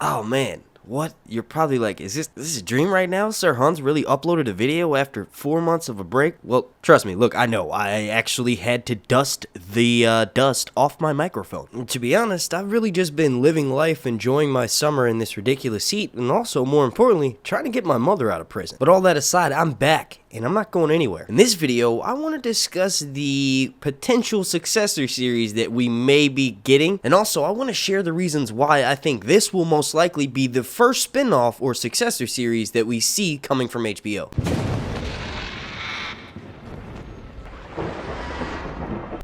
Oh man, what? You're probably like, is this a dream right now? Sir Hans really uploaded a video after 4 months of a break? Well, trust me, look, I know, I actually had to dust the dust off my microphone. And to be honest, I've really just been living life, enjoying my summer in this ridiculous heat, and also, more importantly, trying to get my mother out of prison. But all that aside, I'm back, and I'm not going anywhere. In this video, I want to discuss the potential successor series that we may be getting, and also I want to share the reasons why I think this will most likely be the first spin-off or successor series that we see coming from HBO.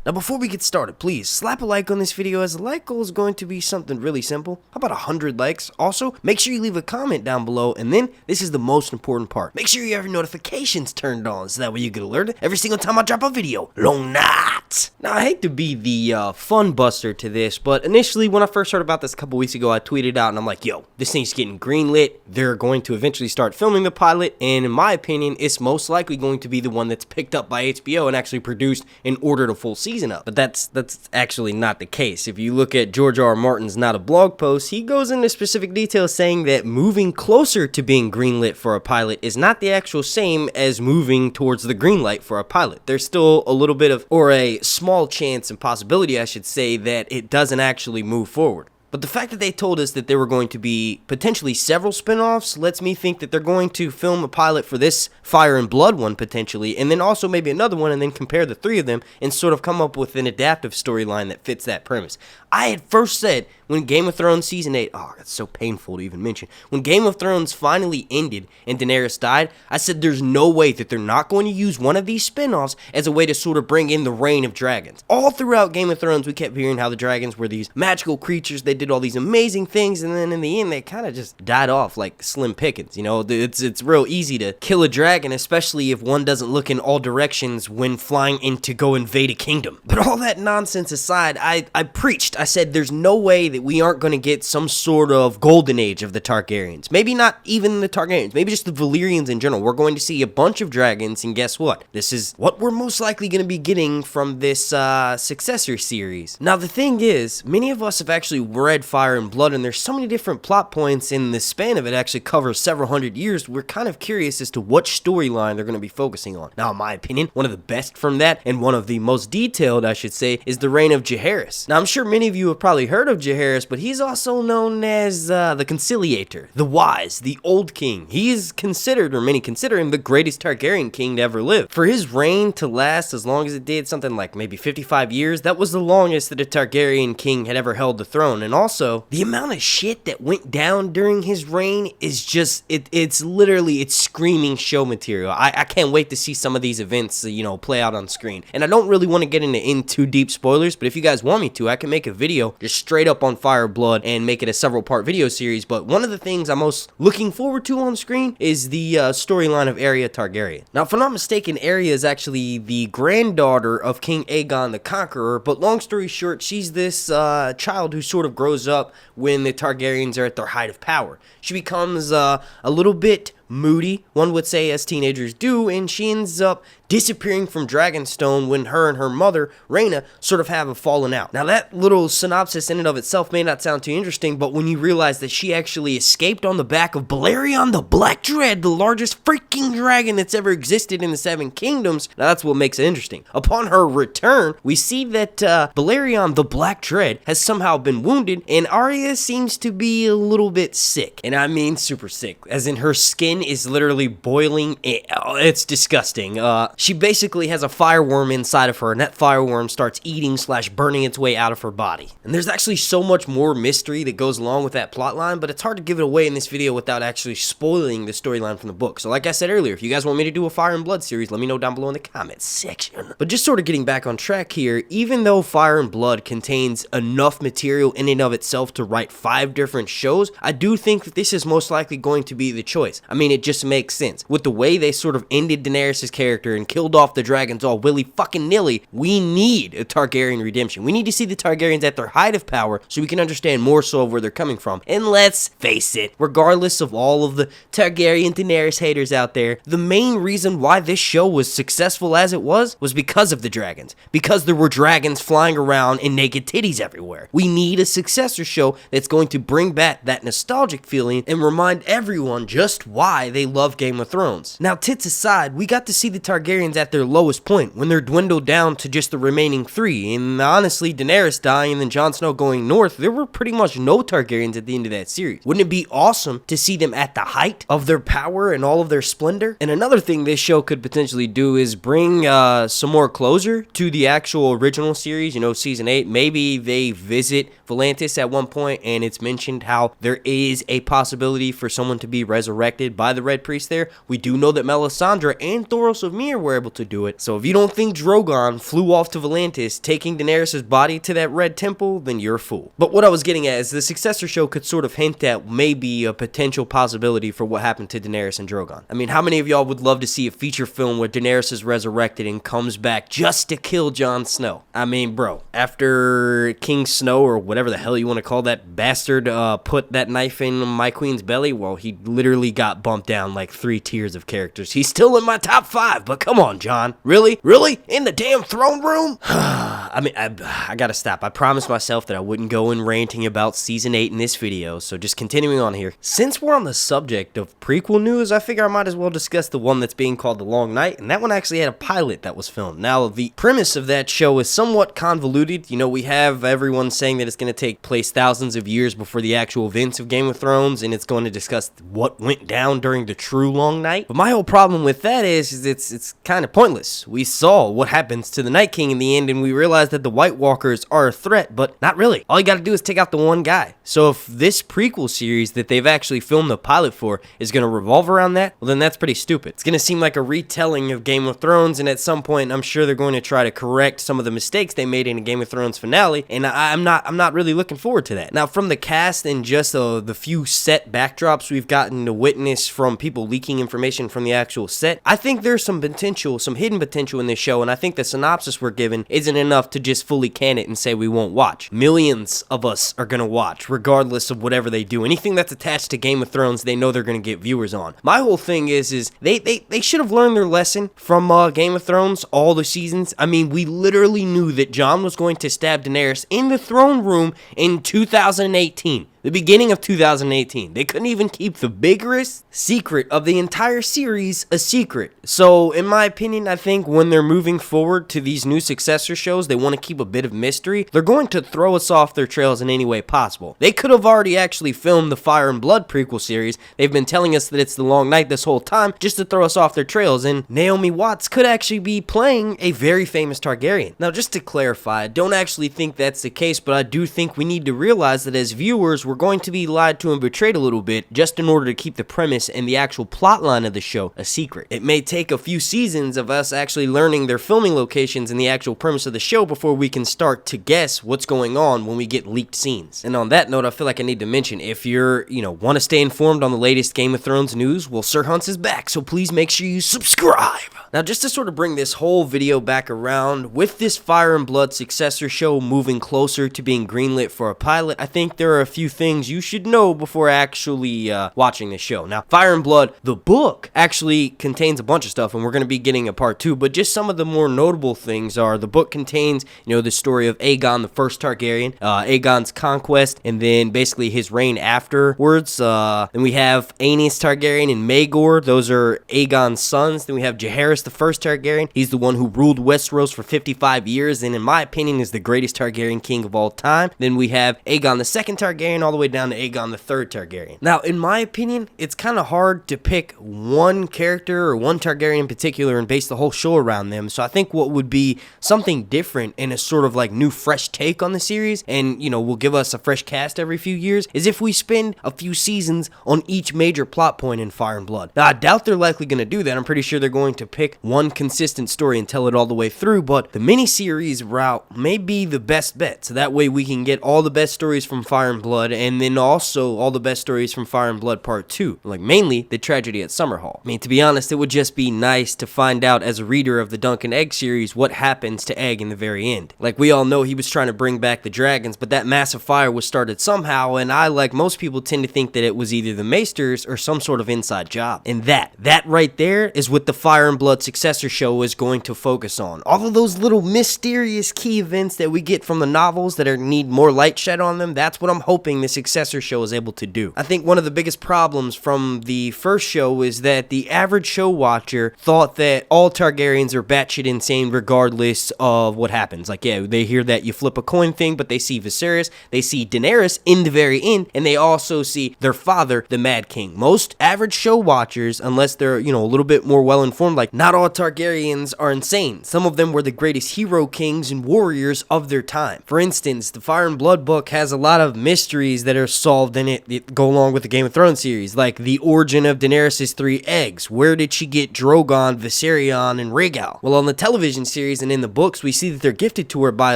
Now before we get started, please slap a like on this video, as the like goal is going to be something really simple. How about 100 likes? Also, make sure you leave a comment down below, and then this is the most important part. Make sure you have your notifications turned on so that way you get alerted every single time I drop a video. Long night! Now I hate to be the fun buster to this, but initially when I first heard about this a couple weeks ago, I tweeted out and I'm like, yo, this thing's getting greenlit. They're going to eventually start filming the pilot, and in my opinion, it's most likely going to be the one that's picked up by HBO and actually produced and ordered a full season up. But that's actually not the case. If you look at George R. R. Martin's Not a Blog post, he goes into specific detail saying that moving closer to being greenlit for a pilot is not the actual same as moving towards the green light for a pilot. There's still a little bit of, or a small chance and possibility, I should say, that it doesn't actually move forward. But the fact that they told us that there were going to be potentially several spin-offs lets me think that they're going to film a pilot for this Fire and Blood one potentially, and then also maybe another one, and then compare the three of them and sort of come up with an adaptive storyline that fits that premise. I had first said when Game of Thrones Season 8, oh, that's so painful to even mention, when Game of Thrones finally ended and Daenerys died, I said there's no way that they're not going to use one of these spin-offs as a way to sort of bring in the reign of dragons. All throughout Game of Thrones, we kept hearing how the dragons were these magical creatures, they did all these amazing things, and then in the end, they kind of just died off like Slim Pickens. You know, it's real easy to kill a dragon, especially if one doesn't look in all directions when flying in to go invade a kingdom. But all that nonsense aside, I preached. I said there's no way that we aren't going to get some sort of golden age of the Targaryens. Maybe not even the Targaryens, maybe just the Valyrians in general. We're going to see a bunch of dragons, and guess what? This is what we're most likely going to be getting from this successor series. Now, the thing is, many of us have actually read Fire and Blood, and there's so many different plot points in the span of it actually covers several hundred years. We're kind of curious as to what storyline they're going to be focusing on. Now, in my opinion, one of the best from that, and one of the most detailed, I should say, is the reign of Jaehaerys. Now, I'm sure many of you have probably heard of Jaehaerys, but he's also known as the Conciliator, the Wise, the Old King. He is considered, or many consider him, the greatest Targaryen king to ever live. For his reign to last as long as it did, something like maybe 55 years, that was the longest that a Targaryen king had ever held the throne. And also, the amount of shit that went down during his reign is just, it's screaming show material. I can't wait to see some of these events, play out on screen. And I don't really want to get into too deep spoilers, but if you guys want me to, I can make a video just straight up on Fire Blood and make it a several part video series. But one of the things I'm most looking forward to on screen is the storyline of Arya Targaryen. Now, if I'm not mistaken, Arya is actually the granddaughter of King Aegon the Conqueror, but long story short, she's this child who sort of grows up when the Targaryens are at their height of power. She becomes a little bit moody, one would say, as teenagers do, and she ends up disappearing from Dragonstone when her and her mother, Rhaena, sort of have a falling out. Now, that little synopsis in and of itself may not sound too interesting, but when you realize that she actually escaped on the back of Balerion the Black Dread, the largest freaking dragon that's ever existed in the Seven Kingdoms, now that's what makes it interesting. Upon her return, we see that Balerion the Black Dread has somehow been wounded, and Arya seems to be a little bit sick. And I mean super sick, as in her skin is literally boiling. It's disgusting. She basically has a fireworm inside of her, and that fireworm starts eating / burning its way out of her body. And there's actually so much more mystery that goes along with that plotline, but it's hard to give it away in this video without actually spoiling the storyline from the book. So like I said earlier, if you guys want me to do a Fire and Blood series, let me know down below in the comments section. But just sort of getting back on track here, even though Fire and Blood contains enough material in and of itself to write 5 different shows, I do think that this is most likely going to be the choice. I mean, mean, it just makes sense. With the way they sort of ended Daenerys' character and killed off the dragons all willy-fucking-nilly, we need a Targaryen redemption. We need to see the Targaryens at their height of power so we can understand more so of where they're coming from. And let's face it, regardless of all of the Targaryen Daenerys haters out there, the main reason why this show was successful as it was because of the dragons. Because there were dragons flying around and naked titties everywhere. We need a successor show that's going to bring back that nostalgic feeling and remind everyone just why they love Game of Thrones. Now, tits aside, we got to see the Targaryens at their lowest point when they're dwindled down to just the remaining 3. And honestly, Daenerys dying and then Jon Snow going north, there were pretty much no Targaryens at the end of that series. Wouldn't it be awesome to see them at the height of their power and all of their splendor? And another thing this show could potentially do is bring some more closure to the actual original series, season 8. Maybe they visit Volantis at one point and it's mentioned how there is a possibility for someone to be resurrected by the Red Priest there. We do know that Melisandre and Thoros of Myr were able to do it. So if you don't think Drogon flew off to Volantis taking Daenerys' body to that Red Temple, then you're a fool. But what I was getting at is the successor show could sort of hint at maybe a potential possibility for what happened to Daenerys and Drogon. I mean, how many of y'all would love to see a feature film where Daenerys is resurrected and comes back just to kill Jon Snow? I mean, bro, after King Snow, or whatever the hell you want to call that bastard, put that knife in my queen's belly, well, he literally got bumped down like 3 tiers of characters. He's still in my top 5, but come on, Jon. Really? Really? In the damn throne room? I mean, I gotta stop. I promised myself that I wouldn't go in ranting about season 8 in this video, so just continuing on here. Since we're on the subject of prequel news, I figure I might as well discuss the one that's being called The Long Night, and that one actually had a pilot that was filmed. Now, the premise of that show is somewhat convoluted. We have everyone saying that it's going to take place thousands of years before the actual events of Game of Thrones, and it's going to discuss what went down during the true Long Night. But my whole problem with that is it's kind of pointless. We saw what happens to the Night King in the end, and we realized that the White Walkers are a threat, but not really. All you got to do is take out the one guy. So if this prequel series that they've actually filmed the pilot for is going to revolve around that, well, then that's pretty stupid. It's going to seem like a retelling of Game of Thrones, and at some point, I'm sure they're going to try to correct some of the mistakes they made in a Game of Thrones finale, and I'm not really looking forward to that. Now, from the cast and just the few set backdrops we've gotten to witness from people leaking information from the actual set, I think there's some potential, some hidden potential in this show, and I think the synopsis we're given isn't enough to just fully can it and say we won't watch. Millions of us are going to watch, regardless of whatever they do. Anything that's attached to Game of Thrones, they know they're going to get viewers on. My whole thing is they should have learned their lesson from Game of Thrones, all the seasons. I mean, we literally knew that Jon was going to stab Daenerys in the throne room in 2018. The beginning of 2018. They couldn't even keep the biggest secret of the entire series a secret. So, in my opinion, I think when they're moving forward to these new successor shows, they want to keep a bit of mystery. They're going to throw us off their trails in any way possible. They could have already actually filmed the Fire and Blood prequel series. They've been telling us that it's the Long Night this whole time just to throw us off their trails, and Naomi Watts could actually be playing a very famous Targaryen. Now, just to clarify, I don't actually think that's the case, but I do think we need to realize that as viewers, we're going to be lied to and betrayed a little bit just in order to keep the premise and the actual plot line of the show a secret. It may take a few seasons of us actually learning their filming locations and the actual premise of the show before we can start to guess what's going on when we get leaked scenes. And on that note, I feel like I need to mention, if you're, want to stay informed on the latest Game of Thrones news, well, Sir Hunts is back, so please make sure you subscribe. Now, just to sort of bring this whole video back around, with this Fire and Blood successor show moving closer to being greenlit for a pilot, I think there are a few things you should know before actually watching the show. Now, Fire and Blood, the book, actually contains a bunch of stuff, and we're going to be getting a part 2, but just some of the more notable things are the book contains, the story of Aegon, the first Targaryen, Aegon's conquest, and then basically his reign afterwards. Then we have Aenys Targaryen and Maegor. Those are Aegon's sons. Then we have Jaehaerys, the first Targaryen. He's the one who ruled Westeros for 55 years, and in my opinion is the greatest Targaryen king of all time. Then we have Aegon the second Targaryen, all the way down to Aegon the third Targaryen. Now, in my opinion, it's kind of hard to pick one character or one Targaryen in particular and base the whole show around them. So I think what would be something different and a sort of like new fresh take on the series, and will give us a fresh cast every few years, is if we spend a few seasons on each major plot point in Fire and Blood. Now, I doubt they're likely going to do that. I'm pretty sure they're going to pick pick one consistent story and tell it all the way through, but the miniseries route may be the best bet. So that way we can get all the best stories from Fire and Blood, and then also all the best stories from Fire and Blood Part 2. Like, mainly the tragedy at Summerhall. I mean, to be honest, it would just be nice to find out as a reader of the Dunk and Egg series what happens to Egg in the very end. Like, we all know he was trying to bring back the dragons, but that massive fire was started somehow, and I, like most people, tend to think that it was either the Maesters or some sort of inside job. And that right there is what the Fire and Blood successor show is going to focus on. All of those little mysterious key events that we get from the novels that need more light shed on them, that's what I'm hoping the successor show is able to do. I think one of the biggest problems from the first show is that the average show watcher thought that all Targaryens are batshit insane regardless of what happens. Like, yeah, they hear that you flip a coin thing, but they see Viserys, they see Daenerys in the very end, and they also see their father, the Mad King. Most average show watchers, unless they're, a little bit more well-informed, like, not all Targaryens are insane. Some of them were the greatest hero kings and warriors of their time. For instance, the Fire and Blood book has a lot of mysteries that are solved in it that go along with the Game of Thrones series, like the origin of Daenerys' 3 eggs. Where did she get Drogon, Viserion, and Rhaegal? Well, on the television series and in the books, we see that they're gifted to her by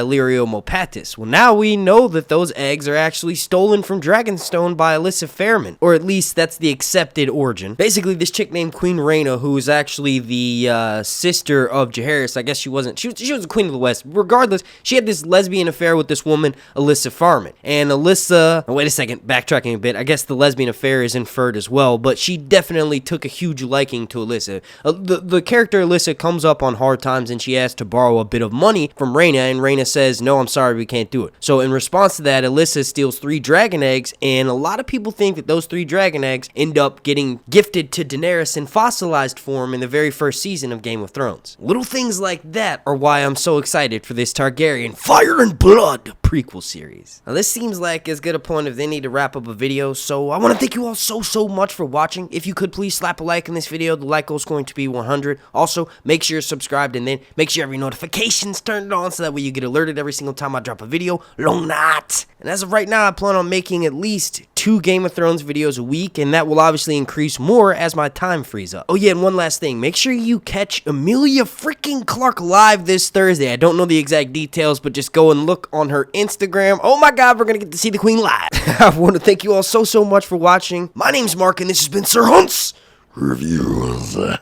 Illyrio Mopatis. Well, now we know that those eggs are actually stolen from Dragonstone by Alyssa Fairman, or at least that's the accepted origin. Basically, this chick named Queen Rhaena, who is actually the sister of Jaehaerys, I guess she was a queen of the West. Regardless, she had this lesbian affair with this woman, Alyssa Fairman. And Alyssa, wait a second, backtracking a bit, I guess the lesbian affair is inferred as well, but she definitely took a huge liking to Alyssa. The character Alyssa comes up on hard times and she asks to borrow a bit of money from Rhaena, and Rhaena says, no, I'm sorry, we can't do it. So in response to that, Alyssa steals 3 dragon eggs, and a lot of people think that those 3 dragon eggs end up getting gifted to Daenerys in fossilized form in the very first season of Game of Thrones. Little things like that are why I'm so excited for this Targaryen Fire and Blood prequel series. Now, this seems like as good a point as any to wrap up a video, so I want to thank you all so much for watching. If you could please slap a like in this video, the like goal is going to be 100. Also, make sure you're subscribed, and then make sure every notification's turned on so that way you get alerted every single time I drop a video. Long night. And as of right now, I plan on making at least 2 Game of Thrones videos a week, and that will obviously increase more as my time frees up. Oh yeah, and one last thing, make sure you catch Emilia freaking Clarke live this Thursday. I don't know the exact details, but just go and look on her Instagram. Oh my god, we're gonna get to see the queen live. I want to thank you all so much for watching. My name's Mark, and this has been Sir Hunt's Reviews. I'm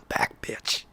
back, bitch.